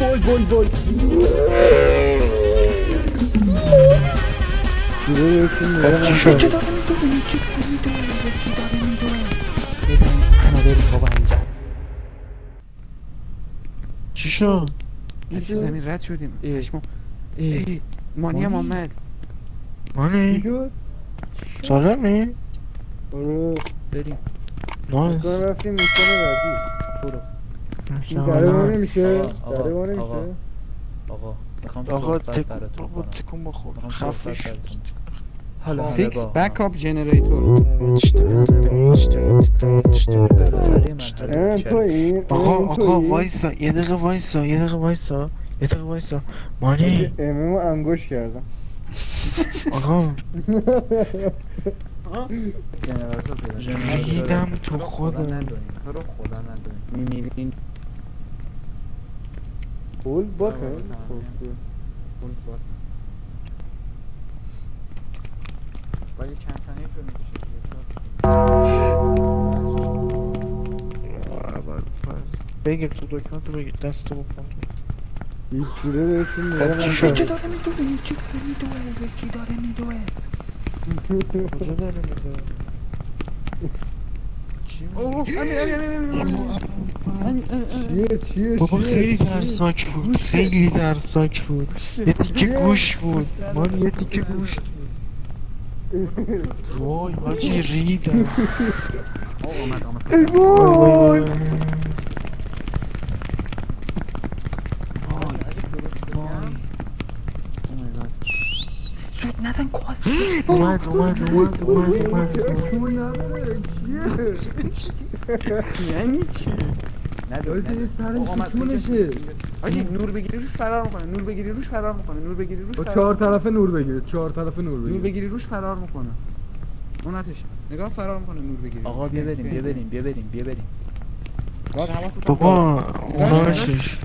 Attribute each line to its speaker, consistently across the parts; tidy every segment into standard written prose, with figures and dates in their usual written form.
Speaker 1: وای
Speaker 2: یکی داره میدوه بزنیم انا بریم بابا اینجا
Speaker 3: چی شد؟
Speaker 2: تو زمین رد شدیم چشمو مانی هم آمد
Speaker 3: مانی؟ سالمی؟
Speaker 1: آره
Speaker 2: بریم
Speaker 3: نایس
Speaker 1: بکنم رفتیم میکنه ردی
Speaker 2: برو
Speaker 1: این دره ما نمیشه؟
Speaker 2: آقا،
Speaker 1: دره ما
Speaker 2: آقا،
Speaker 1: نمیشه؟
Speaker 2: آقا میخوام
Speaker 3: آقا
Speaker 2: صحبت براتون کنم
Speaker 3: تکون بخور
Speaker 2: میخوام
Speaker 3: خفه
Speaker 2: صحبت
Speaker 3: شد
Speaker 2: براتون حالا
Speaker 1: فیکس
Speaker 2: با
Speaker 1: بکاپ جنریتور این تویی؟
Speaker 3: آقا وایسا یه دقیقه وایسا مانی
Speaker 1: امامو انگوش کردم
Speaker 3: آقا
Speaker 2: جنراتور
Speaker 3: ریدم تو
Speaker 2: خدا
Speaker 3: خودم
Speaker 2: ندونیم تو رو خدا ندونیم میمیرین
Speaker 1: اولد باته؟
Speaker 2: اون باز ولی چند ثانیه طول میکشه
Speaker 3: بگیر تو دکمه بگیر دستو بکن
Speaker 1: هیچ جوره بهشون میرم
Speaker 2: یکی داره میدوه
Speaker 3: کجا داره میده
Speaker 1: چیه
Speaker 3: بابا خیلی ترسناک بود یه تیکه گوش بود مان یه تیکه گوش وای حاجی ریدم
Speaker 2: آمد
Speaker 1: ای وای
Speaker 2: زود نزن کواست
Speaker 3: اومد
Speaker 1: کون نداره چیه؟ یعنی چی؟
Speaker 2: نداره
Speaker 1: سرش کونشه
Speaker 2: آجی نور بگیری روش فرار میکنه
Speaker 1: با چهار طرفه نور بگیره
Speaker 2: نور بگیری روش فرار میکنه اونتش نگاه فرار میکنه نور بگیری آقا بیا بریم باید حواستون
Speaker 3: بابا اوناشش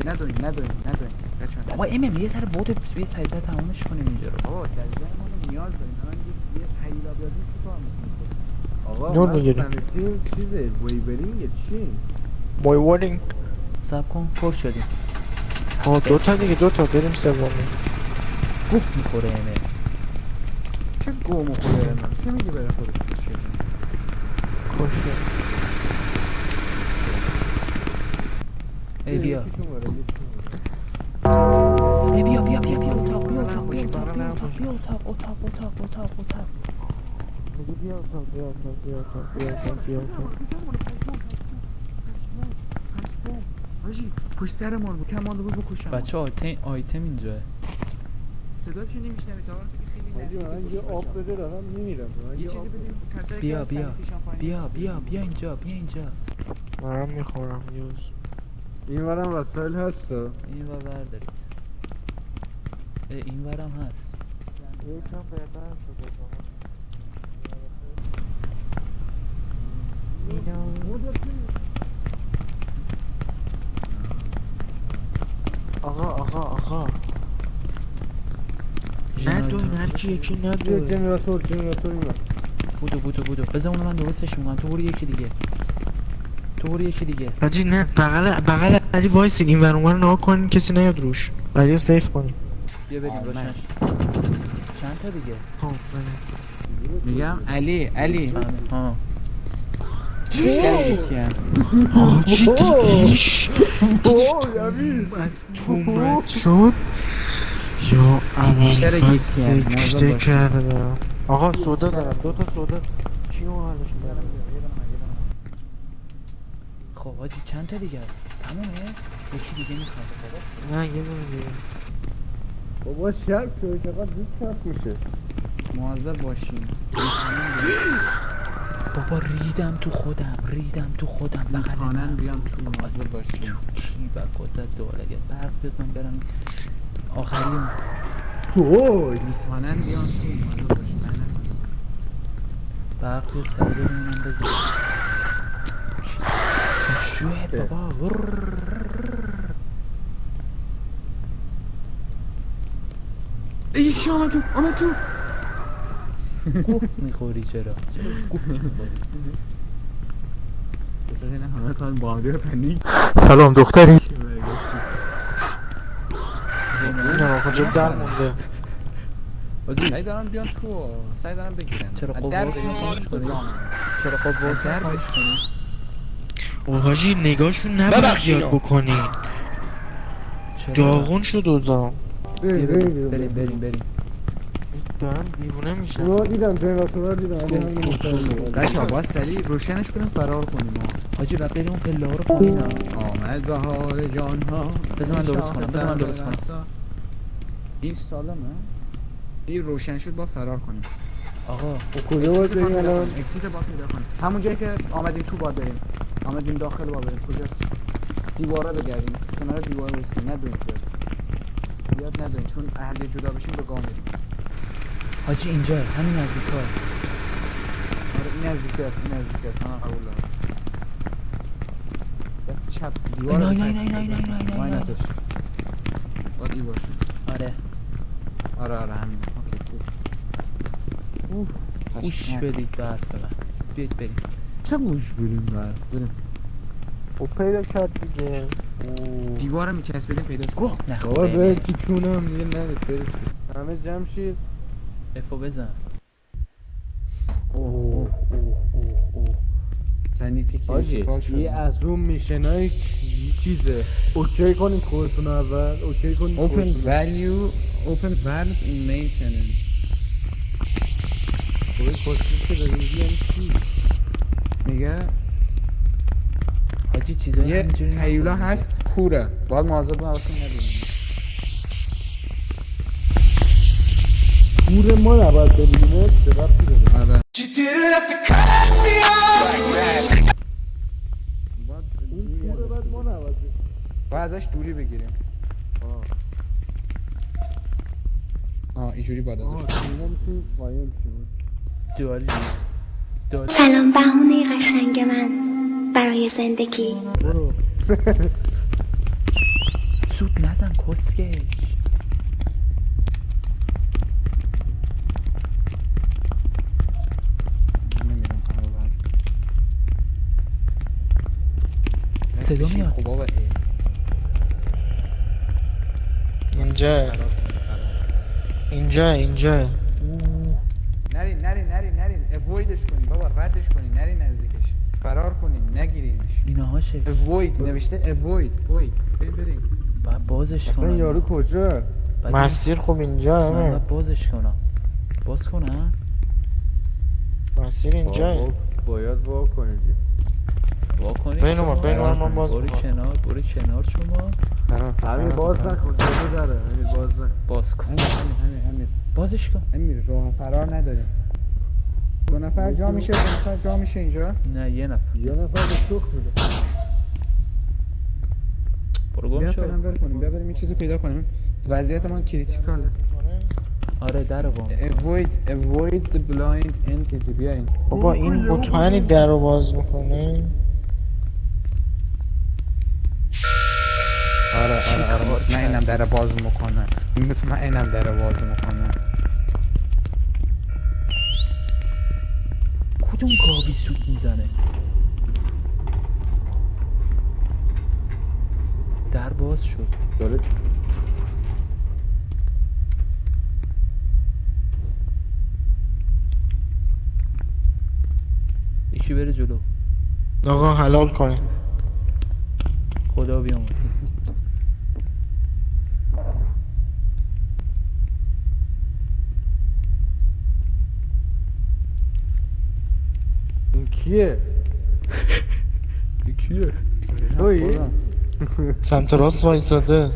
Speaker 2: نداریم بابا یه سر بود یه سریعتر تمامش کنیم اینجا رو بابا دقیقا ما رو نیاز داریم الان یه هیلا بیادیم چی کار میکنیم
Speaker 1: آقا
Speaker 3: نور
Speaker 1: من
Speaker 3: بگیریم.
Speaker 1: سنتیم چیزه ویبرینگه چی؟
Speaker 3: وایورینگ
Speaker 2: سب کن پر شدیم
Speaker 3: دوتا بریم سومی
Speaker 2: گوه میخوره اینه
Speaker 1: چه گومو خوده من؟ چه میگی بره خودش چیه؟
Speaker 3: کشته
Speaker 2: ای بیا
Speaker 1: یکیشون بره
Speaker 2: ای بیا اتاق
Speaker 3: بیا اتاق
Speaker 2: میگه
Speaker 3: بیا اتاق
Speaker 2: آجی پشت سر ما بود کمان رو بکشم بچه آیتم اینجاه صدا که نمیشنوی تا وقتی که خیلی
Speaker 1: من
Speaker 2: نزدیکی
Speaker 1: یه آب بده دارم میمیرم
Speaker 2: یه چیزی بدیم کسایی که از سنتیشان پایین بیا اینجا
Speaker 3: دارم میخورم یوز
Speaker 1: این ورم وسایل هست
Speaker 2: این ور بردارید این ورم هست
Speaker 3: یکم بهتر شده آقا ندون هرکی یکی ندون
Speaker 1: جنراتور این ور
Speaker 2: بودو بذار اونو من درستش میکنم تو برو یکی دیگه
Speaker 3: حاجی نه بغل علی وایسین این ور اون ور نها کنین کسی نیاد روش علی رو سیف کنین
Speaker 2: بیا بریم روشنش چند تا دیگه
Speaker 1: میگم علی
Speaker 2: ها
Speaker 3: حاجی دیدیش از توم رد شد یا اول سکته کردم آقا سودا دارم دوتا سودا کیو حالش دارم
Speaker 2: خب حاجی چند تا دیگه است تمومه یکی دیگه میخواد
Speaker 3: نه یه دونه دیگه
Speaker 1: بابا شب شد چقدر زود شب میشه
Speaker 2: مواظب باشین بابا ریدم تو خودم بغل بیام تو مواظب باشین کی بگذر دوره اگه برق بیاد من برم آخریم
Speaker 1: اوه
Speaker 2: میتونن بیان تو مواظب باشین برق بیاد سری ببینم بزن چیه بابا یکی آمد تو گوه میخوری چرا گوه میخوری
Speaker 1: همه تان با هم دیگه پنیک
Speaker 3: سلام دختری کجا در مونده؟
Speaker 2: سعی دارن بیان تو، سعی دارن بگیرن.
Speaker 1: چرا
Speaker 2: از
Speaker 1: قوه
Speaker 2: در
Speaker 1: رو
Speaker 2: بریم
Speaker 1: خاموش
Speaker 2: تو
Speaker 1: کنی؟
Speaker 2: راه.
Speaker 1: چرا قوه
Speaker 2: از در
Speaker 1: خاموش کنی؟
Speaker 3: او حاجی نگاهشون نباید
Speaker 2: ببخشید.
Speaker 3: زیاد بکنی.
Speaker 1: چرا؟
Speaker 3: داغون شد اوضاع.
Speaker 1: بیا بریم.
Speaker 3: دارم دیوونه میشم.
Speaker 4: اونا دیدم جنراتور دیدم ولی همین مستقیم
Speaker 2: بچه‌ها باید سریع روشنش کنیم فرار کنیم ما.
Speaker 1: حاجی بعد بریم اون پله ها رو پایین ها.
Speaker 2: آمد بهار جان ها.
Speaker 1: بذار من درست کنم.
Speaker 2: این سالمه؟ این روشن شد با فرار کنیم.
Speaker 1: آقا
Speaker 4: کجا باید بریم الان؟
Speaker 2: اکسیت با پیدا کنیم. همون جایی که آمدیم تو باید بریم. آمدیم داخل باید بریم. کجاست؟ دیواره بگردیم. کنار دیوار وایسیم. ندونیم زیاد ندونیم چون اهل جدا بشیم به گام میریم.
Speaker 1: حاجی اینجا همین نزدیکا.
Speaker 2: آره این نزدیکی است. من قبول دارم. چپ دیوار.
Speaker 1: نه.
Speaker 2: ماینتش. باید این باشه.
Speaker 1: آره
Speaker 2: آره همین. اوکی خوب.
Speaker 1: گوش بدید به حرف من. بیاید بریم.
Speaker 2: چه گوش بریم بریم.
Speaker 3: او پیدا کرد دیگه.
Speaker 2: دیوارم میچسبیدیم پیداش
Speaker 1: گو
Speaker 4: بابا
Speaker 1: نخوره
Speaker 4: به تو چونم دیگه نمید برید همه جمع شید.
Speaker 1: افو بزن.
Speaker 2: اوه زنیتی که
Speaker 4: حاجی یه از اون میشنای چیزه اوکی کنید خودتون اول. اوکی کنید
Speaker 2: open
Speaker 4: خودتون.
Speaker 2: open valve in maintenance.
Speaker 4: خب کسی که داریم یعنی چی؟
Speaker 2: میگه
Speaker 1: حاجی چیزایی
Speaker 2: یه
Speaker 1: همینجوری
Speaker 2: هیولا
Speaker 1: نخوریم.
Speaker 2: هست کوره باید مواظب باشیم ندونیم.
Speaker 4: گور ما نباید ببینیمه چه ربطی داره؟
Speaker 2: آره
Speaker 4: این گور باید ما نباید ببینیم.
Speaker 2: باید ازش دوری بگیریم. اینجوری باید ازش
Speaker 4: اینا میتونیم قایم شیم.
Speaker 1: دوالی
Speaker 5: سلام بهونه قشنگ من برای زندگی.
Speaker 4: برو
Speaker 1: سود نزن کسکش.
Speaker 2: نمیرم
Speaker 1: صدا میاد.
Speaker 2: خب بابا
Speaker 3: اینجا
Speaker 2: نرین اوایدش کنین بابا ردش کنین نرین نزدیکش فرار کنین نگیرینش.
Speaker 1: اینهاشه
Speaker 2: اوید نوشته اوید بریم
Speaker 1: باید بازش
Speaker 4: اصلا
Speaker 1: کنم.
Speaker 4: یارو کجا؟
Speaker 1: بعد
Speaker 3: مسیر خب اینجا
Speaker 1: من
Speaker 3: همه.
Speaker 1: باید بازش کنم. باز کنم.
Speaker 3: مسیر اینجا.
Speaker 4: باید وا کنید.
Speaker 1: وا کنید
Speaker 3: بین
Speaker 1: شما.
Speaker 3: من باز
Speaker 1: برو کنار شما.
Speaker 4: همین باز نکن جلو داره. همین باز نکن.
Speaker 1: باز کن.
Speaker 2: امیر
Speaker 1: بازش کن.
Speaker 2: راه فرار نداریم. دو نفر جا میشه اینجا.
Speaker 1: نه یه نفر.
Speaker 4: یه نفر به شخ میده.
Speaker 1: برو گم
Speaker 2: بیا
Speaker 1: شو.
Speaker 2: فعلا ول کنیم بیا بریم یه چیزی پیدا کنیم. وضعیت ما کریتیکاله.
Speaker 1: آره در وام.
Speaker 2: avoid the blind entity. بیاین.
Speaker 3: بابا این مطمئنی در رو باز میکنه؟
Speaker 2: آره مطمئنم در باز میکنه.
Speaker 1: کدوم گاوی سود میزنه؟ در باز شد.
Speaker 4: داره
Speaker 1: یکی بره جلو.
Speaker 3: آقا حلال کنه.
Speaker 1: خدا بیامون.
Speaker 4: این کیه؟
Speaker 1: کیه؟
Speaker 4: تویی؟
Speaker 3: سمت راست وایساده.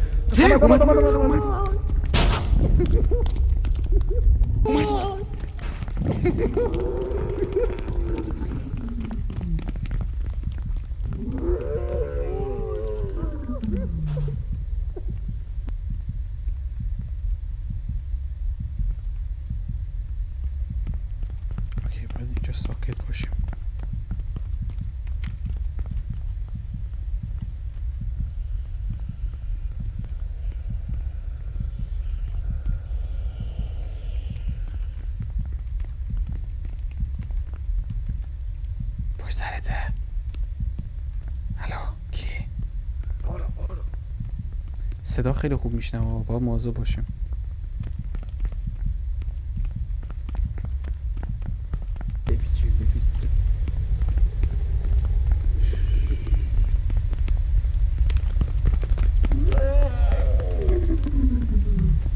Speaker 2: اوکی باید اینجا ساکت باشیم. پشت سرته. الو کی؟ صدا خیلی خوب میشنم، باید مواظب باشیم.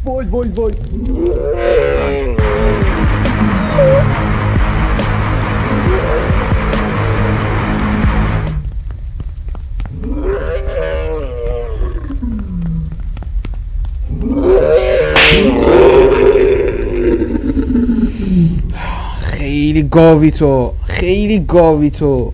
Speaker 4: وای وای وای.
Speaker 2: خیلی گاوی تو، خیلی گاوی تو.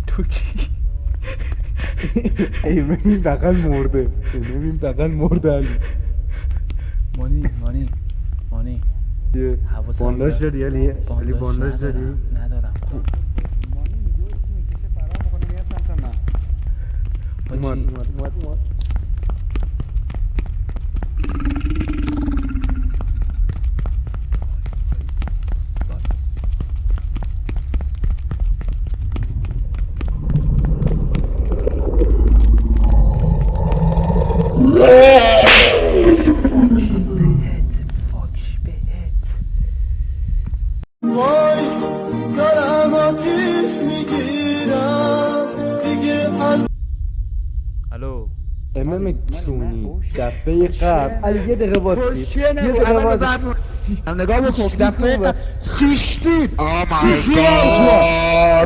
Speaker 2: تو کی؟
Speaker 4: ای ببین بغل مرده، ببین بغل مرده علی.
Speaker 2: مانی
Speaker 4: یه
Speaker 2: حواسم
Speaker 4: بانداج
Speaker 2: به-
Speaker 4: داری علی؟ علی بانداج داری؟
Speaker 2: ندارم خوب.
Speaker 4: اومد.
Speaker 2: الو
Speaker 4: امام کونی دفعه قبل علی یه دقیقه واسید، یه دقیقه واسید.
Speaker 2: نگاه بکن دفعه سیشتید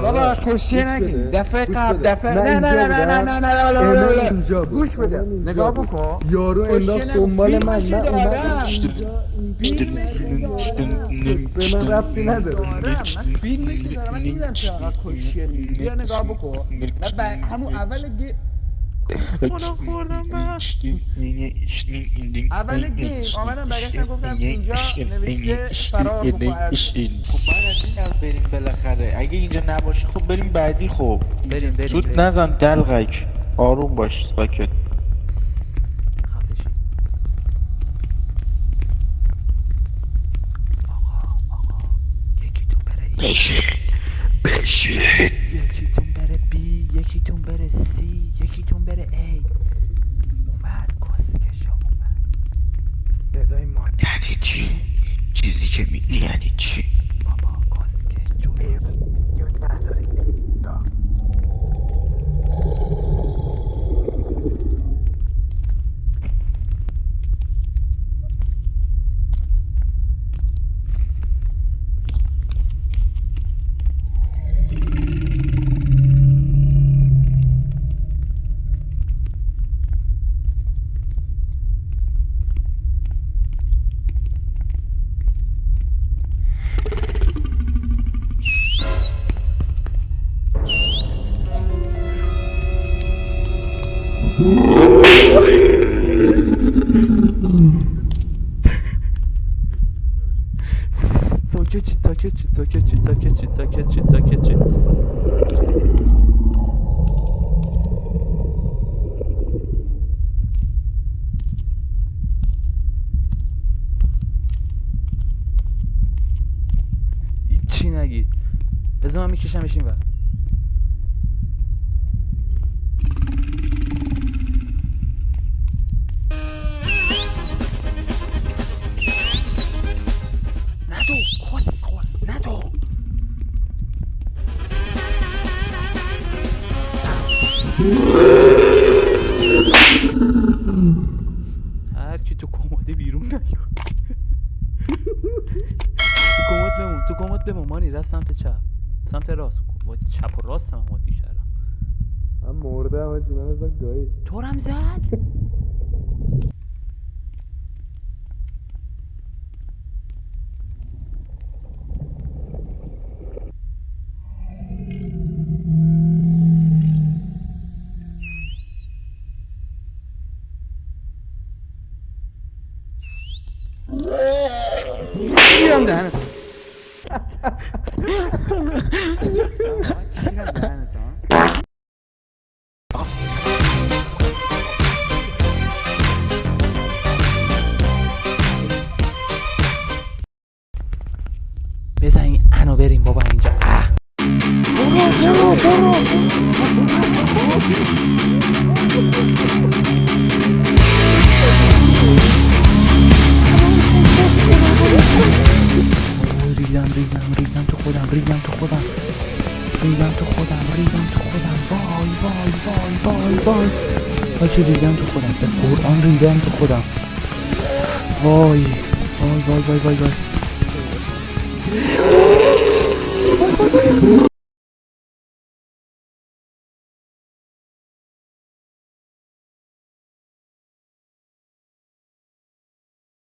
Speaker 2: بابا کشیه نگید. دفعه قبل نه
Speaker 4: اینجا بود.
Speaker 2: گوش بده نگاه بکن
Speaker 4: یارو انداخت دنبال من،
Speaker 2: فیلمشو
Speaker 4: من
Speaker 2: دارم.
Speaker 4: به من ربطی نداره.
Speaker 2: من فیلمشو دارم، من نمیدونم چرا انقدر کشیه میگی. بیا نگاه بکن. من همون اول سونا خوردم من. اول گیم آمدم برگشتم گفتم اینجا نوشته فرار بکن از.
Speaker 3: خب بعد از این هم بریم بالاخره. اگه اینجا نباشه خب بریم بعدی. خب
Speaker 2: بریم
Speaker 3: زود نزن دلغک، آروم باش ساکت.
Speaker 2: خفه شید. آقا یکیتون بره یکیتون بره بی، یکیتون بره سی، یکیتون بره ای. اومد کسکشا اومد.
Speaker 4: صدای ما
Speaker 3: یعنی چی؟ چیزی که میگی یعنی چی؟
Speaker 2: بابا کسکش جوری نداری. ساکت شید. چی نگید. بذار من میکشمش این ور. ندو کس خور ندو. هر کی تو کماده بیرون نیاد. تو کمد بمون مانی. رفت سمت چپ، سمت راست. چپ و راست هم قاطی کردم.
Speaker 4: من مرده همه جونم ازا گاهی.
Speaker 2: تو هم زد. کیرم دهنت کیرم دهنت ها
Speaker 1: بزن انو بریم بابا اینجا. ریدم تو خودم وای چه ریدم تو خودم، به قرآن ریدم تو خودم. وای